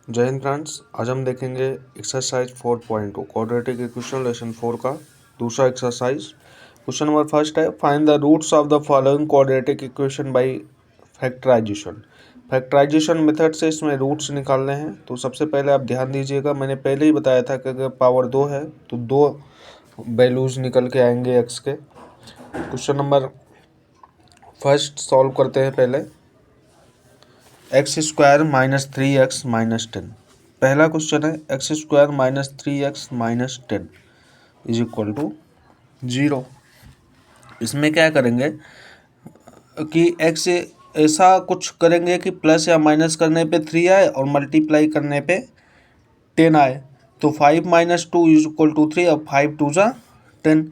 जय हिंद फ्रेंड्स। आज हम देखेंगे एक्सरसाइज 4.2 क्वाड्रेटिक इक्वेशन लेसन 4 का दूसरा एक्सरसाइज। क्वेश्चन नंबर फर्स्ट है, find the roots of the following quadratic equation by factorisation. Factorisation method से इसमें रूट्स निकालने हैं। तो सबसे पहले आप ध्यान दीजिएगा, मैंने पहले ही बताया था कि अगर पावर 2 है तो 2 वैल्यूज निकल के आएंगे एक्स के। क्वेश्चन नंबर फर्स्ट सॉल्व करते हैं। पहले x square minus 3x minus 10। पहला क्वेश्चन है X square minus 3x minus 10 is equal to 0। इसमें क्या करेंगे कि x ऐसा कुछ करेंगे कि प्लस या माइनस करने पे 3 आए और मल्टीप्लाई करने पे 10 आए। तो 5 माइनस 2 इज इक्वल टू 3। अब 5 2 जा 10,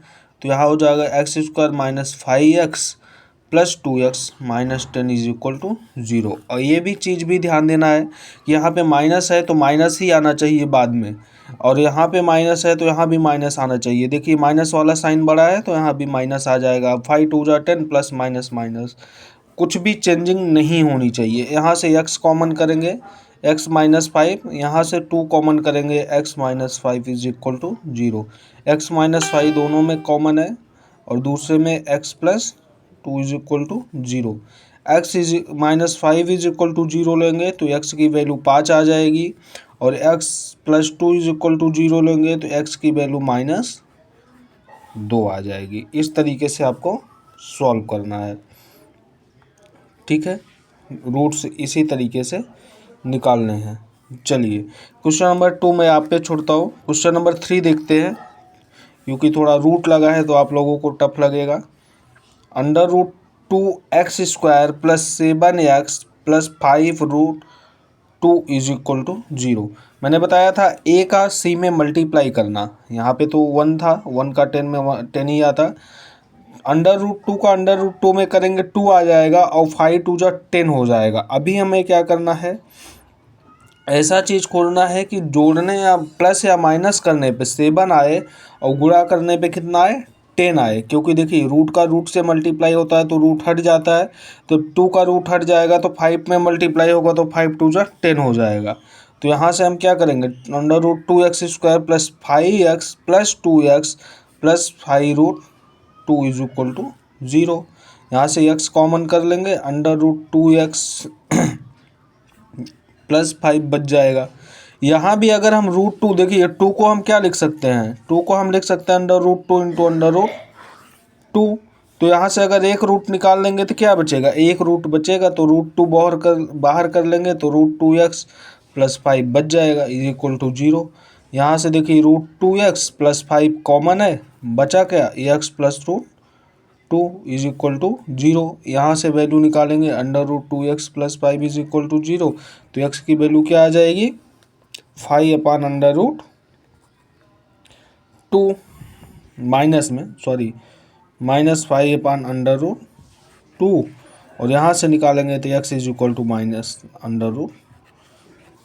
तो यहाँ हो जाएगा X square minus 5x plus 2x minus 10 is equal to 0। और ये भी चीज़ भी ध्यान देना है कि यहाँ पे माइनस है तो माइनस ही आना चाहिए बाद में, और यहाँ पे माइनस है तो यहाँ भी माइनस आना चाहिए। देखिए माइनस वाला साइन बड़ा है तो यहाँ भी माइनस आ जाएगा। 5 2 जा 10 प्लस माइनस माइनस, कुछ भी चेंजिंग नहीं होनी चाहिए। यहाँ से x कॉमन करेंगे, x माइनस 5, यहाँ से 2 कॉमन करेंगे, x minus 5 is equal to 0। x minus 5 दोनों में कॉमन है और दूसरे में x plus 2 is equal to 0। X is minus 5 is equal to 0 लेंगे तो x की वैल्यू 5 आ जाएगी, और x plus 2 is equal to 0 लेंगे तो x की वैल्यू माइनस 2 आ जाएगी। इस तरीके से आपको सॉल्व करना है, ठीक है। रूट्स इसी तरीके से निकालने हैं। चलिए क्वेश्चन नंबर 2 मैं आप पे छोड़ता हूँ। क्वेश्चन नंबर 3 देखते हैं, क्योंकि थोड़ा रूट लगा है तो आप लोगों को टफ लगेगा। Under root 2x square plus 7x plus 5 root 2 is equal to 0। मैंने बताया था a का c में मल्टीप्लाई करना, यहाँ पे तो 1 था, 1 का 10 में 10 ही आता। अंडर रूट 2 का अंडर रूट 2 में करेंगे 2 आ जाएगा और 5 2 जा 10 हो जाएगा। अभी हमें क्या करना है, ऐसा चीज़ खोजना है कि जोड़ने या प्लस या माइनस करने पे 7 आए और गुणा करने पे कितना आए, 10 आए। क्योंकि देखिए रूट का रूट से मल्टीप्लाई होता है तो रूट हट जाता है, तो 2 का रूट हट जाएगा तो 5 में मल्टीप्लाई होगा तो 5 2 जा 10 हो जाएगा। तो यहाँ से हम क्या करेंगे, under root 2x square plus 5x plus 2x plus 5 root 2 is equal to 0। यहाँ से x कॉमन कर लेंगे, अंडर रूट 2x प्लस 5 बच जाएगा। यहाँ भी अगर हम रूट 2, देखिए 2 को हम क्या लिख सकते हैं, 2 को हम लिख सकते हैं under root 2 into under root 2। तो यहाँ से अगर एक रूट निकाल लेंगे तो क्या बचेगा, एक रूट बचेगा, तो रूट 2 बाहर कर लेंगे तो रूट 2x प्लस 5 बच जाएगा इज इक्वल टू 0। यहाँ से देखिए रूट 2x प्लस 5 कॉमन है, बचा क्या, x plus root 2 is equal to 0। यहाँ से वैल्यू निकालेंगे, under root 2x plus 5 is equal to 0। तो x की वैल्यू क्या आ जाएगी, 5 अपान अंडर रूट 2, माइनस में sorry minus 5 upon under root 2, और यहाँ से निकालेंगे तो x is equal to minus under root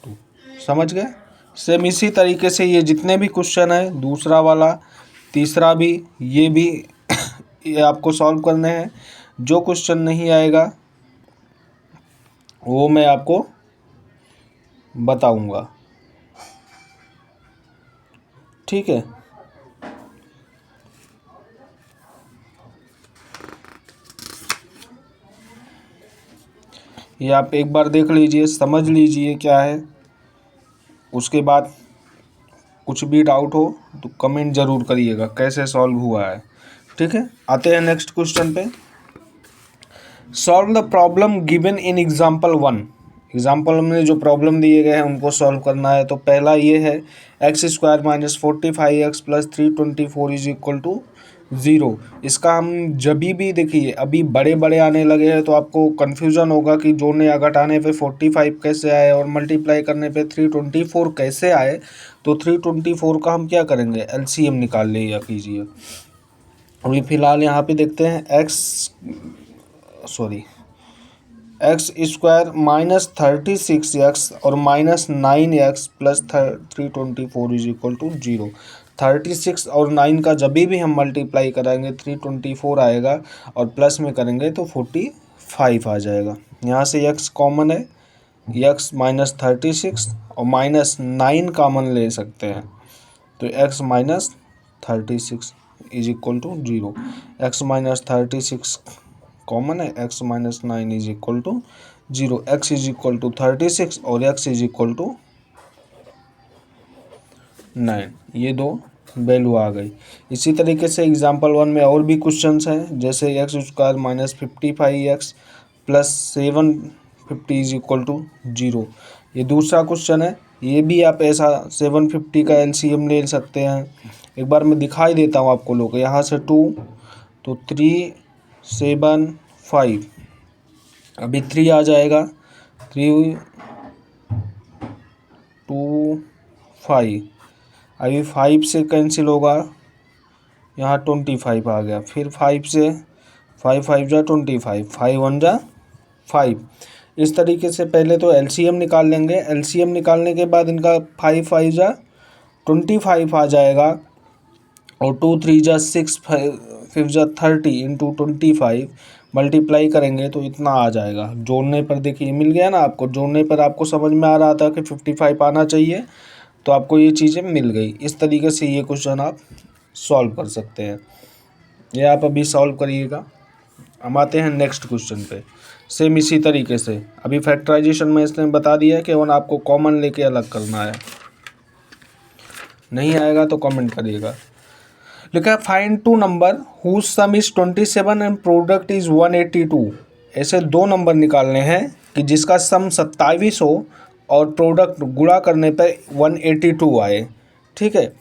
2। समझ गए। सेम इसी तरीके से ये जितने भी क्वेश्चन है, दूसरा वाला, तीसरा भी, ये भी ये आपको सॉल्व करने हैं। जो क्वेश्चन नहीं आएगा वो मैं आपको बताऊंगा, ठीक है। ये आप एक बार देख लीजिए, समझ लीजिए क्या है, उसके बाद कुछ भी डाउट हो तो कमेंट ज़रूर करिएगा कैसे सॉल्व हुआ है, ठीक है। आते हैं नेक्स्ट क्वेश्चन पे। Solve the problem given in example 1। Example में जो प्रॉब्लम दिए गए हैं उनको सॉल्व करना है। तो पहला ये है, X square minus 45x plus 324 is equal to 0। इसका हम जब भी देखिए अभी बड़े बड़े आने लगे हैं तो आपको कन्फ्यूज़न होगा कि जोड़ने या घटाने पे 45 कैसे आए और मल्टीप्लाई करने पे 324 कैसे आए। तो 324 का हम क्या करेंगे, एलसीएम निकाल लिया कीजिए। अभी फ़िलहाल यहाँ पे देखते हैं एक्स स्क्वायर माइनस 36x और minus 9x plus 324 is equal to 0। 36 और 9 का जब भी हम मल्टीप्लाई कराएंगे 324 आएगा, और प्लस में करेंगे तो 45 आ जाएगा। यहाँ से x कॉमन है, एक्स माइनस 36 और -9 कॉमन ले सकते हैं, तो X minus 36 is equal to 0। X minus 36 common है, X minus 9 is equal to 0। X is equal to 36 और एक्स इज इक्वल टू 9, ये दो वैल्यू आ गई। इसी तरीके से एग्जाम्पल 1 में और भी क्वेश्चंस हैं, जैसे X square minus 55x plus 750 is equal to 0। ये दूसरा क्वेश्चन है। ये भी आप ऐसा 750 का एलसीएम ले सकते हैं। एक बार मैं दिखाई देता हूँ आपको लोग, यहाँ से 2 तो 3 7 5, अभी 3 आ जाएगा, 3 2 5, अभी 5 से कैंसिल होगा, यहाँ 25 आ गया, फिर 5 से 5 5 जा 25, 5 1 जा 5। इस तरीके से पहले तो एलसीएम निकाल लेंगे। एलसीएम निकालने के बाद इनका 5 5 जा 25 आ जाएगा, और 2 3 जा 6 5 जा 30 इंटू 25 मल्टीप्लाई करेंगे तो इतना आ जाएगा। जोड़ने पर देखिए मिल गया ना आपको, जोड़ने पर आपको समझ में आ रहा था कि 55 आना चाहिए, तो आपको ये चीज़ें मिल गई। इस तरीके से ये क्वेश्चन आप सॉल्व कर सकते हैं। ये आप अभी सॉल्व करिएगा। हम आते हैं नेक्स्ट क्वेश्चन पे। सेम इसी तरीके से अभी फैक्टराइजेशन में इसने बता दिया कि वन आपको कॉमन लेके अलग करना है। नहीं आएगा तो कमेंट करिएगा। लिखा है find 2 number whose sum is 27 and product is 182। ऐसे 2 नंबर निकालने हैं कि जिसका सम 27 हो और प्रोडक्ट गुणा करने पर 182 आए। ठीक है,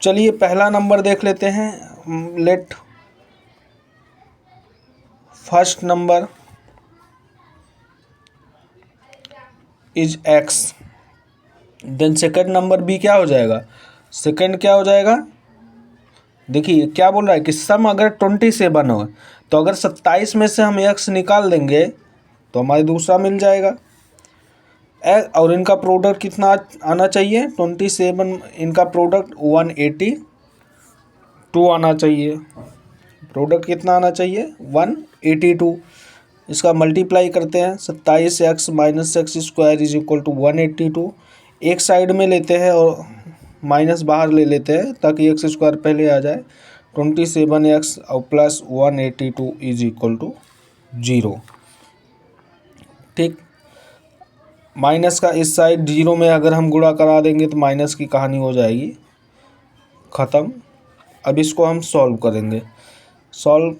चलिए पहला नंबर देख लेते हैं। Let first number is X, then second number भी क्या हो जाएगा, सेकंड क्या हो जाएगा, देखिए क्या बोल रहा है कि सम अगर 27 हो तो अगर 27 में से हम एक्स निकाल देंगे तो हमारे दूसरा मिल जाएगा। और इनका प्रोडक्ट कितना आना चाहिए, 27, इनका प्रोडक्ट 182 आना चाहिए। प्रोडक्ट कितना आना चाहिए, 182। इसका मल्टीप्लाई करते हैं, 27 X minus X square is equal to 182। एक साइड में लेते हैं और माइनस बाहर ले लेते हैं ताकि एक्स स्क्वायर पहले आ जाए। 27 एक्स और प्लस 182 इज इक्वल टू 0। ठीक, माइनस का इस साइड 0 में अगर हम गुणा करा देंगे तो माइनस की कहानी हो जाएगी ख़त्म। अब इसको हम सॉल्व करेंगे। सॉल्व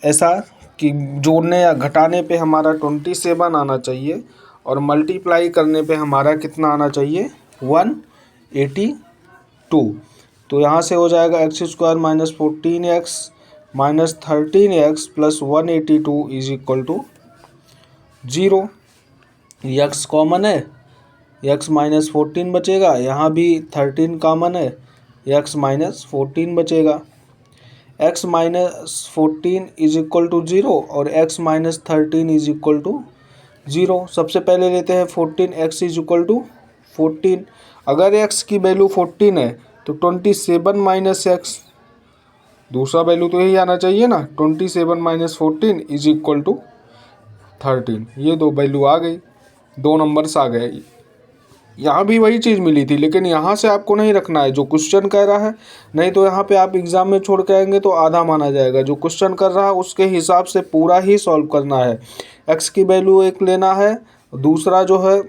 ऐसा कि जोड़ने या घटाने पे हमारा 27 आना चाहिए और मल्टीप्लाई करने पे हमारा कितना आना चाहिए, 182। तो यहाँ से हो जाएगा X square minus 14x minus 13x plus 182 is equal to 0। X common है, एक्स माइनस 14 बचेगा, यहाँ भी 13 कॉमन है, एक्स माइनस 14 बचेगा। X minus 14 is equal to 0 और X minus 13 is equal to 0। सबसे पहले लेते हैं 14, एक्स इज इक्वल टू 14। अगर एक्स की वैल्यू 14 है तो 27 माइनस एक्स, दूसरा वैल्यू तो यही आना चाहिए ना, 27 माइनस 14 इज इक्वल टू 13। ये दो वैल्यू आ गई, 2 नंबर्स आ गए। यहाँ भी वही चीज़ मिली थी, लेकिन यहाँ से आपको नहीं रखना है जो क्वेश्चन कह रहा है, नहीं तो यहाँ पे आप एग्जाम में छोड़ के आएंगे तो आधा माना जाएगा। जो क्वेश्चन कर रहा है उसके हिसाब से पूरा ही सॉल्व करना है। एक्स की वैल्यू एक लेना है, दूसरा जो है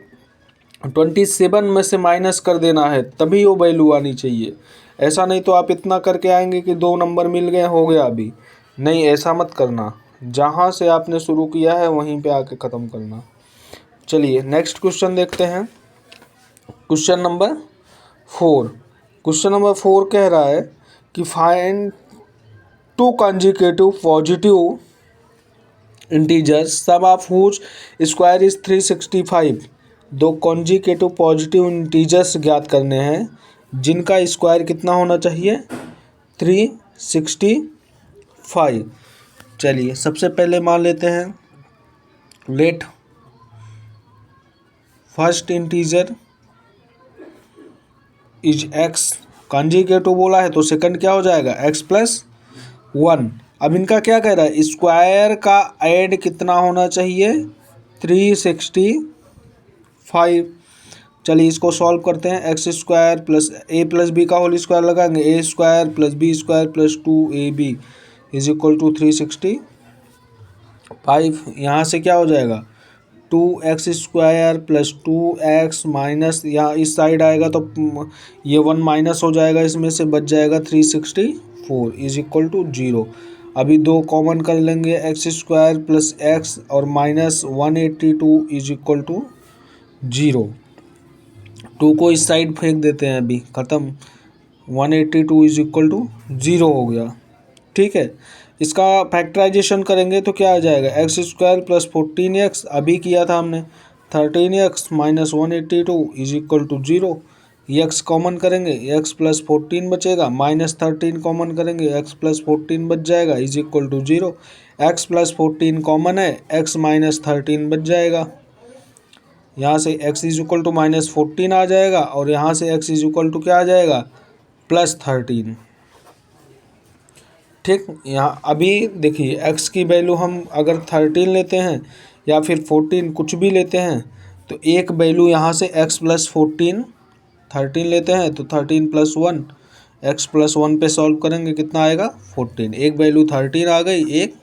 27 में से माइनस कर देना है, तभी वो वैल्यू आनी चाहिए। ऐसा नहीं तो आप इतना करके आएंगे कि 2 नंबर मिल गए, हो गया अभी। नहीं, ऐसा मत करना, जहाँ से आपने शुरू किया है वहीं पे आके ख़त्म करना। चलिए नेक्स्ट क्वेश्चन देखते हैं। Question number 4। क्वेश्चन नंबर 4 कह रहा है कि find 2 consecutive positive integers sum of which square is 365। 2 consecutive positive integers ज्ञात करने हैं जिनका स्क्वायर कितना होना चाहिए, 365। चलिए सबसे पहले मान लेते हैं let first integer is x, consecutive बोला है तो सेकंड क्या हो जाएगा, एक्स प्लस 1। अब इनका क्या कह रहा है, स्क्वायर का ऐड कितना होना चाहिए, 365। 5। चलिए इसको सॉल्व करते हैं। X square plus A plus B का होल स्क्वायर लगाएंगे, A square plus B square plus 2ab is equal to 365। यहाँ से क्या हो जाएगा 2x square plus 2x minus, यहाँ इस साइड आएगा तो ये 1 माइनस हो जाएगा, इसमें से बच जाएगा 364 इज इक्वल टू 0। अभी 2 कॉमन कर लेंगे, एक्स स्क्वायर प्लस एक्स और माइनस 182 इज इक्वल टू 0। 2 को इस साइड फेंक देते हैं, अभी ख़त्म। 182 इज इक्वल टू 0 हो गया। ठीक है, इसका फैक्टराइजेशन करेंगे तो क्या आ जाएगा, एक्स स्क्वायर प्लस 14x अभी किया था हमने, 13x minus 182 is equal to 0। X common करेंगे, एक्स प्लस 14 बचेगा, माइनस 13 कॉमन करेंगे, एक्स प्लस 14 बच जाएगा is equal to 0। X plus 14 common है, एक्स माइनस 13 बच जाएगा। यहाँ से x is equal to minus 14 आ जाएगा और यहाँ से x इज इक्वल टू क्या आ जाएगा प्लस 13। ठीक, यहाँ अभी देखिए x की वैल्यू हम अगर 13 लेते हैं या फिर 14 कुछ भी लेते हैं तो एक वैल्यू यहाँ से x प्लस 14, 13 लेते हैं तो 13 प्लस 1, x प्लस 1 पे सॉल्व करेंगे कितना आएगा 14। एक वैल्यू 13 आ गई, एक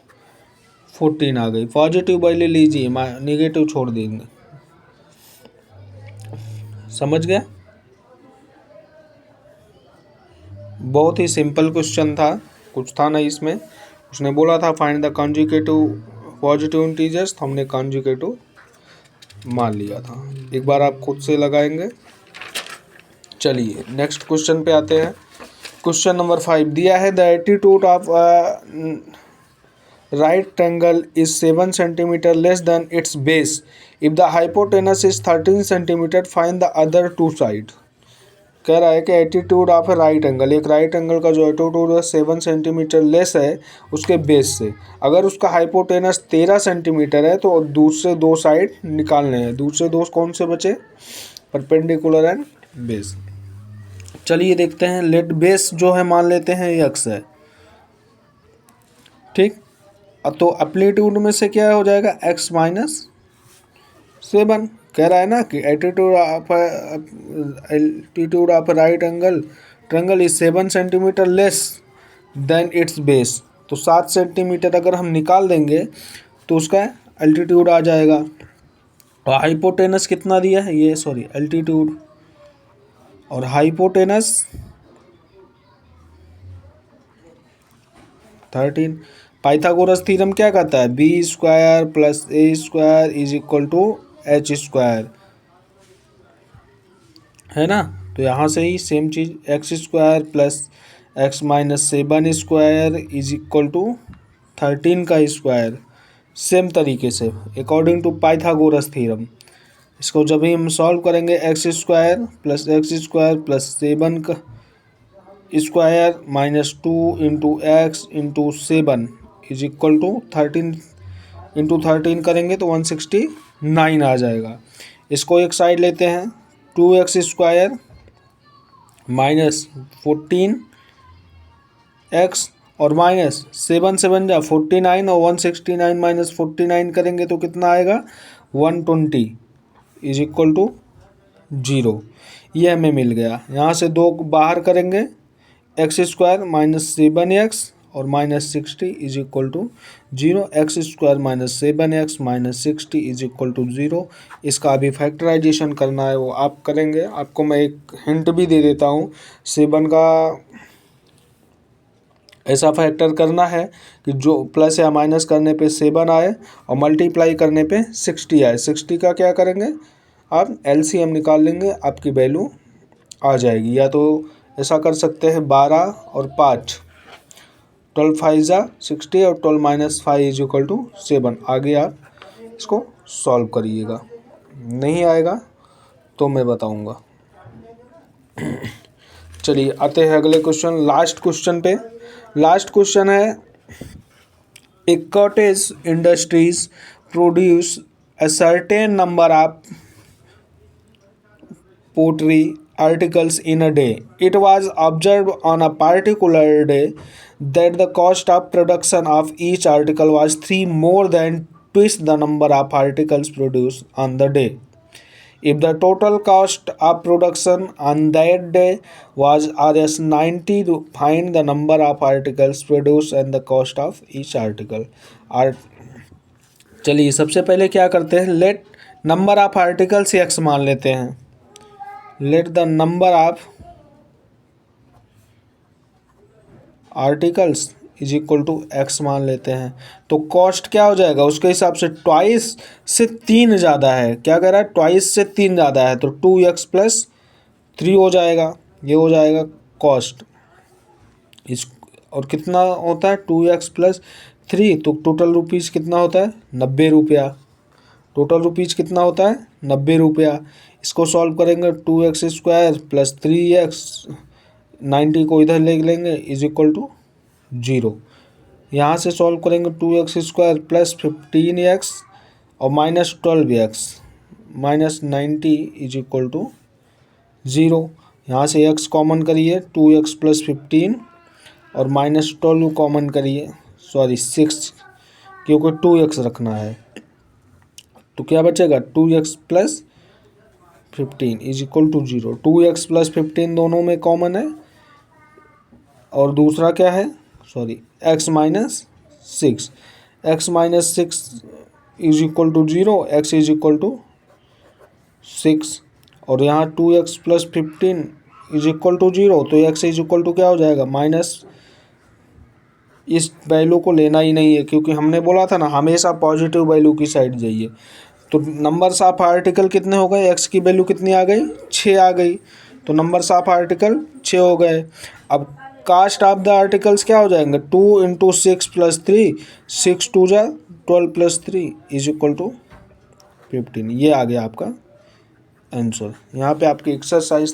14 आ गई। पॉजिटिव वैल्यू लीजिए, निगेटिव छोड़ देंगे। समझ गया? बहुत ही सिंपल क्वेश्चन था, कुछ था नहीं इसमें। उसने बोला था find the conjugative positive integers, तो हमने कॉन्जुगेटिव मान लिया था। एक बार आप खुद से लगाएंगे। चलिए नेक्स्ट क्वेश्चन पे आते हैं। क्वेश्चन नंबर 5 दिया है, the attitude of right triangle is 7 cm less than its base. If the hypotenuse is 13 cm, find the other two sides. कह रहा है कि attitude of A right angle, एक राइट एंगल का जो एटीट्यूड है 7 सेंटीमीटर लेस है उसके बेस से। अगर उसका हाइपोटेनस 13 सेंटीमीटर है तो दूसरे दो साइड निकालने हैं। दूसरे दो कौन से बचे, परपेंडिकुलर एंड बेस। चलिए देखते हैं। लेट बेस जो है मान लेते हैं एक्स है। ठीक, तो एप्लीट्यूड में से क्या हो जाएगा x माइनस 7। कह रहा है ना कि attitude of right angle triangle is 7 centimetre less than it's base. तो 7 सेंटीमीटर अगर हम निकाल देंगे तो उसका एल्टीट्यूड आ जाएगा। और हाइपोटेनस कितना दिया है, ये सॉरी एल्टीट्यूड और हाइपोटेनस 13। पाइथागोरस थ्योरम क्या कहता है, B square plus A square is equal to H square, है ना। तो यहाँ से ही सेम चीज़, X square plus X minus 7 square is equal to 13 का स्क्वायर। सेम तरीके से अकॉर्डिंग टू पाइथागोरस थ्योरम इसको जब भी हम सॉल्व करेंगे, एक्स स्क्वायर प्लस 7 का square minus 2 into X into 7 is equal to 13 into 13 करेंगे तो 169 आ जाएगा। इसको एक साइड लेते हैं, 2x स्क्वायर माइनस 14x और माइनस 7 7 जा 49 और 169 माइनस 49 करेंगे तो कितना आएगा 120 इज इक्वल टू 0। ये हमें मिल गया। यहाँ से 2 बाहर करेंगे, एक्स स्क्वायर माइनस 7x और minus 60 is equal to 0। X square minus 7x minus 60 is equal to 0। इसका अभी फैक्टराइजेशन करना है वो आप करेंगे। आपको मैं एक हिंट भी दे देता हूँ, 7 का ऐसा फैक्टर करना है कि जो प्लस या माइनस करने पे 7 आए और मल्टीप्लाई करने पे 60 आए। 60 का क्या करेंगे आप एलसीएम निकाल लेंगे, आपकी वैल्यू आ जाएगी। या तो ऐसा कर सकते हैं 12 और 5, 12 5 जा 60 और 12 माइनस 5 इज इक्वल टू 7। आगे आप इसको सॉल्व करिएगा, नहीं आएगा तो मैं बताऊंगा। चलिए आते हैं अगले क्वेश्चन, लास्ट क्वेश्चन पे। लास्ट क्वेश्चन है, a cottage industries produce a certain number of pottery articles in a day. It was observed on a particular day that the cost of production of each article was 3 more than twice the number of articles produced on the day. If the total cost of production on that day was Rs 90, find the number of articles produced and the cost of each article. चलिए सबसे पहले क्या करते हैं, let number of articles X मान लेते हैं. Let the number of articles is equal to X मान लेते हैं. तो कॉस्ट क्या हो जाएगा उसके हिसाब से, ट्वाइस से 3 ज़्यादा है. क्या कह रहा है, ट्वाइस से 3 ज़्यादा है, तो 2x+3 हो जाएगा. ये हो जाएगा कॉस्ट. इस और कितना होता है 2x+3, तो टोटल रुपीज़ कितना होता है 90 रुपया. टोटल रुपीज़ कितना होता है 90 रुपया. इसको सॉल्व करेंगे 2x² + 3x, 90 को इधर ले लेंगे इज इक्वल टू 0. यहाँ से सॉल्व करेंगे 2x² + 15x और -12x -90 इज इक्वल टू 0. यहाँ से x कॉमन करिए, 2x + 15 और -12 कॉमन करिए, सॉरी 6, क्योंकि 2x रखना है. तो क्या बचेगा 2x + 15 is equal to 0. 2x + 15 दोनों में कॉमन है और दूसरा क्या है, sorry x - 6. x - 6 is equal to 0, x is equal to 6. और यहाँ 2x + 15 इज इक्वल टू 0, तो x इज इक्वल टू क्या हो जाएगा माइनस. इस वैल्यू को लेना ही नहीं है, क्योंकि हमने बोला था ना हमेशा पॉजिटिव वैल्यू की साइड जाइए. तो नंबर्स ऑफ आर्टिकल कितने हो गए, x की वैल्यू कितनी आ गई 6 आ गई, तो नंबर्स ऑफ आर्टिकल 6 हो गए. अब कास्ट ऑफ द आर्टिकल्स क्या हो जाएंगे, 2 × 6 + 3, 6 × 2 = 12 + 3 इज इक्वल टू 15. ये आ गया आपका आंसर. यहाँ पे आपकी एक्सरसाइज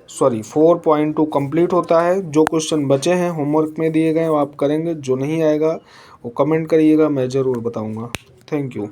4.2 कंप्लीट होता है. जो क्वेश्चन बचे हैं होमवर्क में दिए गए वो आप करेंगे, जो नहीं आएगा वो कमेंट करिएगा, मैं ज़रूर बताऊँगा. Thank you.